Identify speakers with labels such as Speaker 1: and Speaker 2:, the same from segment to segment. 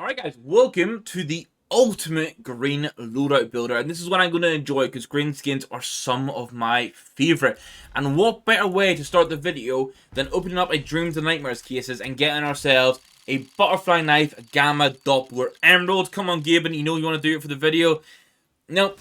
Speaker 1: Alright guys, welcome to the ultimate green loadout builder, and this is what I'm going to enjoy because green skins are some of my favourite. And what better way to start the video than opening up a Dreams and Nightmares cases and getting ourselves a butterfly knife, a gamma, Doppler, emerald. Come on Gaben, you know you want to do it for the video. Nope.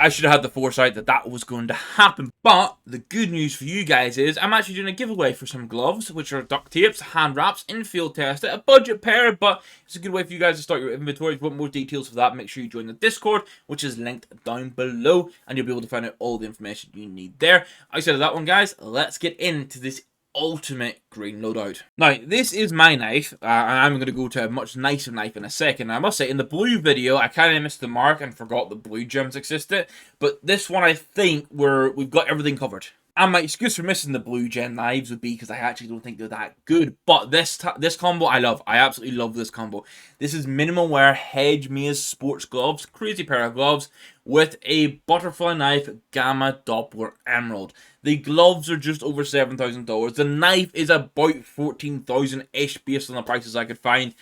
Speaker 1: I should have had the foresight that that was going to happen. But the good news for you guys is I'm actually doing a giveaway for some gloves, which are duct tapes, hand wraps, in field tested, a budget pair, but it's a good way for you guys to start your inventory. If you want more details for that, make sure you join the Discord, which is linked down below, and you'll be able to find out all the information you need there. Outside of that one, guys, let's get into this ultimate green loadout. Now, this is my knife, and I'm going to go to a much nicer knife in a second. I must say, in the blue video, I kind of missed the mark and forgot the blue gems existed, but this one I think we've got everything covered. And my excuse for missing the blue gem knives would be because I actually don't think they're that good. But this combo I love. I absolutely love this combo. This is minimal wear hedge maze sports gloves, crazy pair of gloves, with a butterfly knife, gamma, Doppler, emerald. The gloves are just over $7,000. The knife is about 14,000-ish based on the prices I could find.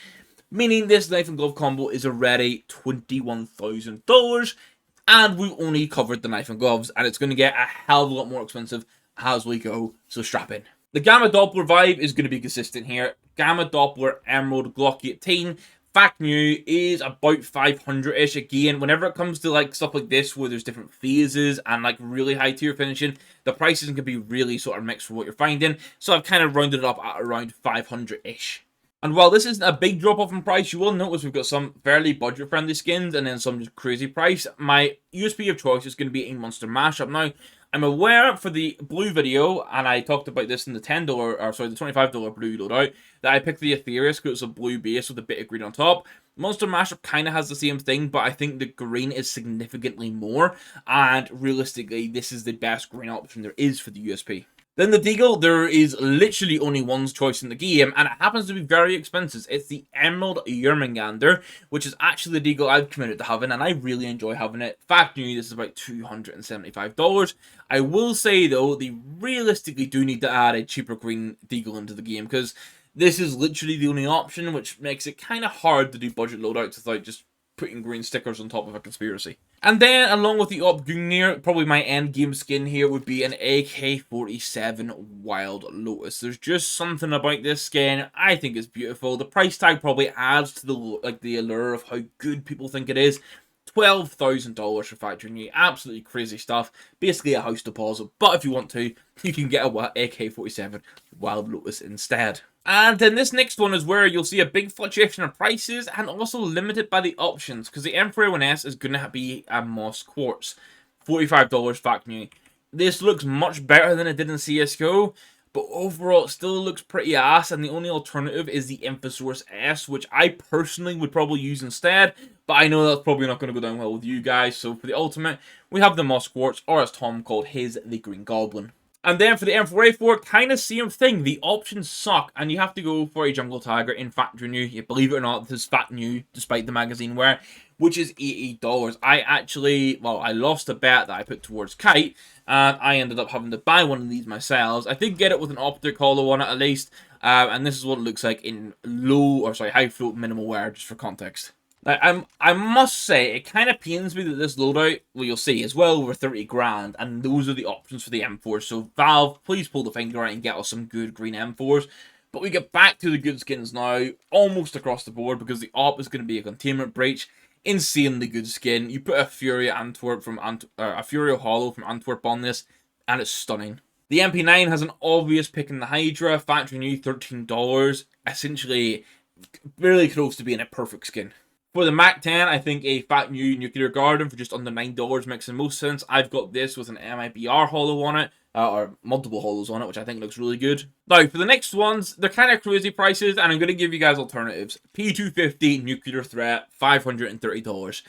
Speaker 1: Meaning this knife and glove combo is already $21,000. And we've only covered the knife and gloves, and it's going to get a hell of a lot more expensive as we go, so strap in. The Gamma Doppler vibe is going to be consistent here. Gamma Doppler Emerald Glock 18. Fact new is about 500-ish. Again, whenever it comes to like stuff like this where there's different phases and like really high tier finishing, the prices can be really sort of mixed for what you're finding. So I've kind of rounded it up at around 500-ish. And while this isn't a big drop off in price, you will notice we've got some fairly budget friendly skins and then some just crazy price. My USP of choice is going to be a monster mashup. Now, I'm aware for the blue video, and I talked about this in the $10, or sorry, the $25 blue loadout, that I picked the Ethereus because it's a blue base with a bit of green on top. Monster mashup kind of has the same thing, but I think the green is significantly more, and realistically, this is the best green option there is for the USP. Then the Deagle, there is literally only one choice in the game, and it happens to be very expensive. It's the Emerald Yermangander, which is actually the Deagle I've committed to having, and I really enjoy having it. Fact new, this is about $275. I will say, though, they realistically do need to add a cheaper green Deagle into the game, because this is literally the only option, which makes it kind of hard to do budget loadouts without just putting green stickers on top of a conspiracy. And then, along with the Opgungnir, probably my end game skin here would be an AK-47 Wild Lotus. There's just something about this skin I think is beautiful. The price tag probably adds to the allure of how good people think it is. $12,000 for factory new, absolutely crazy stuff. Basically a house deposit, but if you want to, you can get a AK-47 Wild Lotus instead. And then this next one is where you'll see a big fluctuation in prices and also limited by the options, because the M4A1S is going to be a Moss Quartz. $45 fact new. This looks much better than it did in CSGO, but overall it still looks pretty ass, and the only alternative is the Infosource S, which I personally would probably use instead, but I know that's probably not going to go down well with you guys. So for the ultimate, we have the Moss Quartz, or as Tom called his, the Green Goblin. And then for the M4A4, kind of same thing. The options suck, and you have to go for a Jungle Tiger in factory new. You believe it or not, this is fat new, despite the magazine wear, which is $80. I lost a bet that I put towards Kite, and I ended up having to buy one of these myself. I did get it with an optic hollow on it at least, and this is what it looks like in high float minimal wear, just for context. Now, I must say, it kind of pains me that this loadout, well, you'll see, is well over 30 grand, and those are the options for the M4s. So, Valve, please pull the finger out and get us some good green M4s. But we get back to the good skins now, almost across the board, because the op is going to be a containment breach. Insanely good skin. You put a Furia Hollow from Antwerp on this, and it's stunning. The MP9 has an obvious pick in the Hydra, factory new, $13. Essentially, really close to being a perfect skin. For the MAC-10, I think a fat new Nuclear Garden for just under $9 makes the most sense. I've got this with an MIBR hollow on it, or multiple hollows on it, which I think looks really good. Now, for the next ones, they're kind of crazy prices, and I'm going to give you guys alternatives. P250 Nuclear Threat, $530.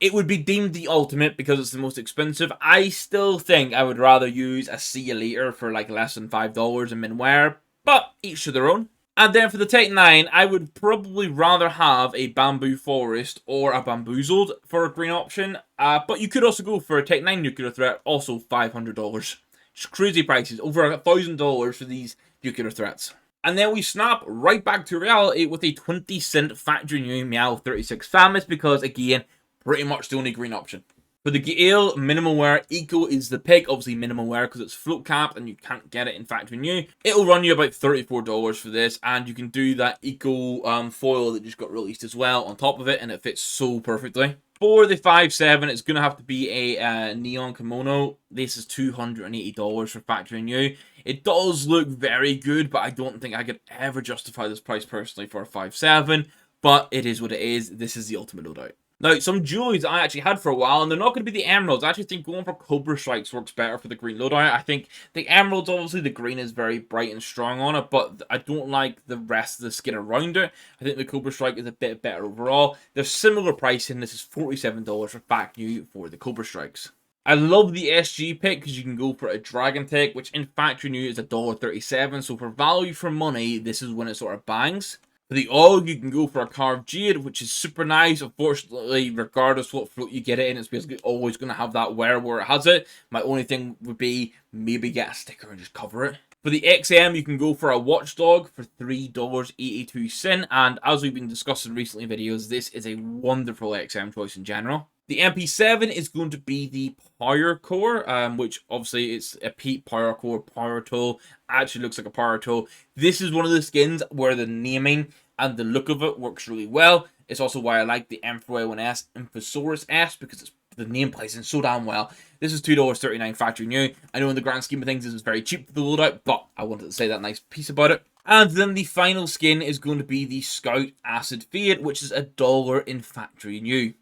Speaker 1: It would be deemed the ultimate because it's the most expensive. I still think I would rather use a See You Later for like less than $5 in minwear, but each to their own. And then for the Tech 9, I would probably rather have a Bamboo Forest or a Bamboozled for a green option. But you could also go for a Tech 9 Nuclear Threat, also $500. Just crazy prices, over $1,000 for these Nuclear Threats. And then we snap right back to reality with a 20-cent factory new Meow 36 Famous because, again, pretty much the only green option. For the Gale, minimal wear, Eco is the pick. Obviously, minimal wear because it's float capped and you can't get it in factory new. It'll run you about $34 for this, and you can do that Eco foil that just got released as well on top of it, and it fits so perfectly. For the 5.7, it's going to have to be a neon kimono. This is $280 for factory new. It does look very good, but I don't think I could ever justify this price personally for a 5.7. But it is what it is. This is the ultimate loadout. Now, some jewelries I actually had for a while, and they're not going to be the emeralds. I actually think going for counterstrikes works better for the green loadout. I think the emeralds, obviously, the green is very bright and strong on it, but I don't like the rest of the skin around it. I think the counterstrike is a bit better overall. There's similar pricing. This is $47 for back new for the counterstrikes. I love the SG pick because you can go for a dragon tech, which in factory new is $1.37. So for value for money, this is when it sort of bangs. For the Og, you can go for a carved jade, which is super nice. Unfortunately, regardless what float you get it in, it's basically always going to have that wear where it has it. My only thing would be maybe get a sticker and just cover it. For the XM, you can go for a watchdog for $3.82. And as we've been discussing recently in videos, this is a wonderful XM choice in general. The MP7 is going to be the Power Core, which obviously it's a Pete Power Core Power Tool. Actually looks like a Power Tool. This is one of the skins where the naming and the look of it works really well. It's also why I like the M4A1S Infosaurus S, because the name plays in so damn well. This is $2.39 factory new. I know in the grand scheme of things this is very cheap for the loadout, but I wanted to say that nice piece about it. And then the final skin is going to be the Scout Acid Fade, which is $1 in factory new.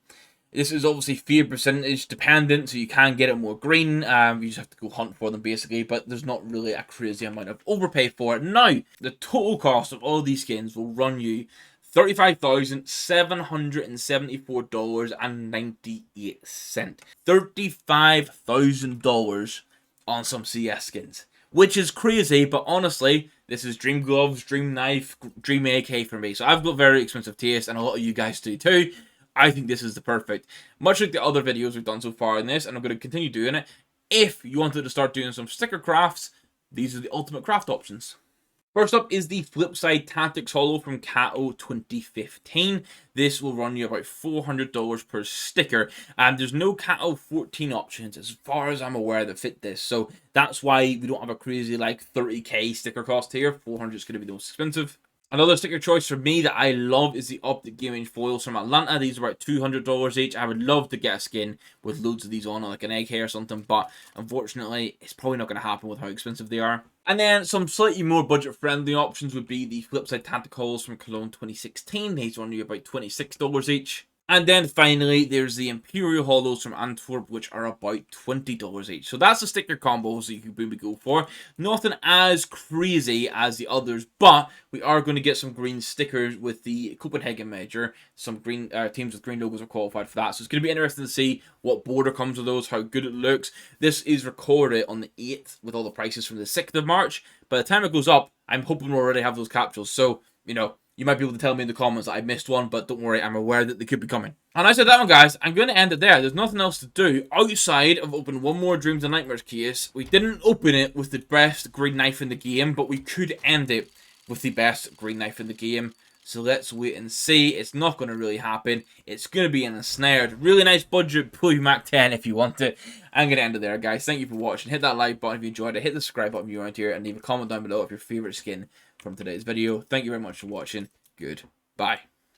Speaker 1: This is obviously fear percentage dependent, so you can get it more green. You just have to go hunt for them basically, but there's not really a crazy amount of overpay for it. Now, the total cost of all these skins will run you $35,774.98. $35,000 on some CS skins, which is crazy, but honestly, this is Dream Gloves, Dream Knife, Dream AK for me. So I've got very expensive taste, and a lot of you guys do too. I think this is the perfect. Much like the other videos we've done so far in this, and I'm going to continue doing it. If you wanted to start doing some sticker crafts, these are the ultimate craft options. First up is the Flipside Tactics Holo from Kato 2015. This will run you about $400 per sticker, and there's no Kato 14 options as far as I'm aware that fit this, so that's why we don't have a crazy like 30k sticker cost here. 400 is going to be the most expensive. Another sticker choice for me that I love is the Optic Gaming foils from Atlanta. These are about $200 each. I would love to get a skin with loads of these on, like an AK or something, but unfortunately, it's probably not going to happen with how expensive they are. And then some slightly more budget-friendly options would be the Flipside Tacticals from Cologne 2016. These run you about $26 each. And then finally, there's the Imperial Holos from Antwerp, which are about $20 each. So that's the sticker combos that you can maybe go for. Nothing as crazy as the others, but we are going to get some green stickers with the Copenhagen Major. Some green teams with green logos are qualified for that. So it's going to be interesting to see what border comes with those, how good it looks. This is recorded on the 8th with all the prices from the 6th of March. By the time it goes up, I'm hoping we'll already have those capsules. So, you know, you might be able to tell me in the comments that I missed one, but don't worry, I'm aware that they could be coming. And I said that one, guys. I'm going to end it there. There's nothing else to do outside of open one more Dreams and Nightmares case. We didn't open it with the best green knife in the game, but we could end it with the best green knife in the game. So let's wait and see. It's not going to really happen. It's going to be an ensnared. Really nice budget Pulley Mac 10 if you want it. I'm going to end it there, guys. Thank you for watching. Hit that like button if you enjoyed it. Hit the subscribe button if you're around here. And leave a comment down below of your favorite skin from today's video. Thank you very much for watching. Goodbye.